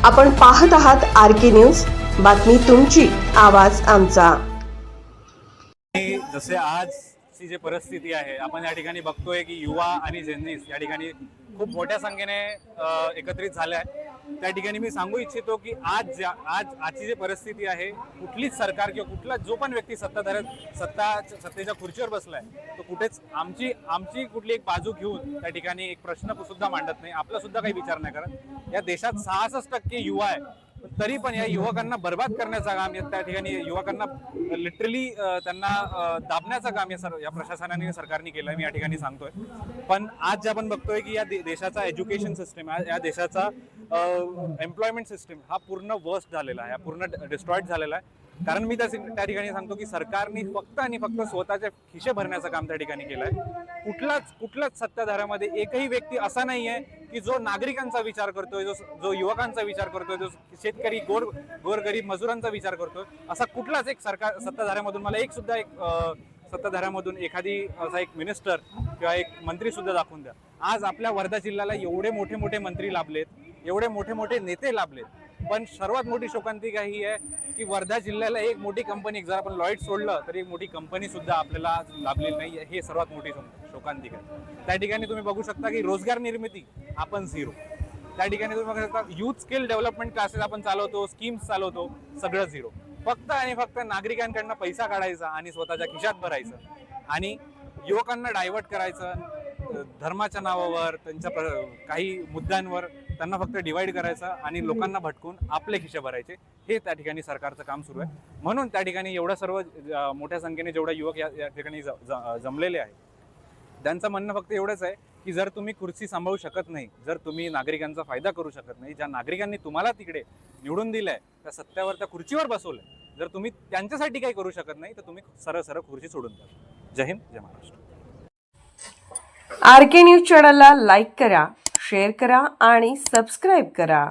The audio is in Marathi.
आपण पाहत आहात आरके न्यूज, बातमी तुमची, आवाज आमचा। जसे आजची जी परिस्थिती आहे, आपण या ठिकाणी बघतोय की युवा आणि जेनझीस या ठिकाणी खूप मोठ्या संख्येने एकत्रित झाले आहे। त्या ठिकाणी मी सांगू इच्छितो की आजची जी परिस्थिती आहे, कुठलीच सरकार किंवा कुठला जो पण व्यक्ती सत्तेच्या खुर्चीवर बसलाय तो कुठेच आमची कुठली एक बाजू घेऊन त्या ठिकाणी एक प्रश्न सुद्धा मांडत नाही, आपला सुद्धा काही विचार नाही करत। या देशात 66% युवा आहे, तरी पण या युवकांना बर्बाद करण्याचं काम त्या ठिकाणी युवकांना लिटरली त्यांना दाबण्याचं काम या प्रशासनाने सरकारने केलंय, मी या ठिकाणी सांगतोय। पण आज जे आपण बघतोय की या देशाचा एज्युकेशन सिस्टम, या देशाचा एम्प्लॉयमेंट सिस्टम हा पूर्ण वर्स्ट झालेला आहे, पूर्ण डिस्ट्रॉयड झालेला आहे। कारण मी त्या ठिकाणी सांगतो की सरकारने फक्त आणि फक्त स्वतःचे खिशे भरण्याचं काम त्या ठिकाणी केलंय। कुठलाच सत्ताधाऱ्यामध्ये एकही व्यक्ती असा नाही आहे की जो नागरिकांचा विचार करतोय, जो युवकांचा विचार करतोय, जो शेतकरी गोरगरीब मजुरांचा विचार करतोय, असा कुठलाच एक सत्ताधाऱ्यामधून मला एक सत्ताधाऱ्यामधून एखादी असा एक मिनिस्टर किंवा एक मंत्री सुद्धा दाखवून द्या। आज आपल्या वर्धा जिल्ह्याला एवढे मोठे मंत्री लाभलेत, एवढे मोठे नेते लाभलेत, पण सर्वात मोठी शोकांतिका ही आहे की वर्धा जिल्ह्याला एक मोठी कंपनी, जर आपण लॉइड सोडलं तर एक मोठी कंपनी सुद्धा आपल्याला लाभलेली नाही, हे सर्वात मोठी शोकांतिका आहे। त्या ठिकाणी तुम्ही बघू शकता की रोजगार निर्मिती आपण झिरो। त्या ठिकाणी तुम्ही बघू शकता यूथ स्किल डेव्हलपमेंट क्लासेस आपण चालवतो, स्कीम्स चालवतो, सगळं झिरो। फक्त आणि फक्त नागरिकांकडनं पैसा काढायचा आणि स्वतःच्या खिशात भरायचं आणि युवकांना डायव्हर्ट करायचं, धर्माच्या नावावर त्यांच्या काही मुद्द्यांवर त्यांना फक्त डिवाइड करायचं आणि लोकांना भटकून आपले खिशे भरायचे, हे त्या ठिकाणी सरकारचं काम सुरू आहे। म्हणून त्या ठिकाणी एवढं सर्व मोठ्या संख्येने जेवढे युवक या ठिकाणी जमलेले आहेत, त्यांचं म्हणणं फक्त एवढंच आहे की जर तुम्ही खुर्ची सांभाळू शकत नाही, जर तुम्ही नागरिकांचा फायदा करू शकत नाही, ज्या नागरिकांनी तुम्हाला तिकडे निवडून दिलंय, त्या सत्तेवर, त्या खुर्चीवर बसवलंय, जर तुम्ही त्यांच्यासाठी काही करू शकत नाही तर तुम्ही सरळ खुर्ची सोडून द्या। जय हिंद, जय महाराष्ट्र। आरके न्यूज चॅनलला लाईक करा, शेअर करा आणि सबस्क्राईब करा।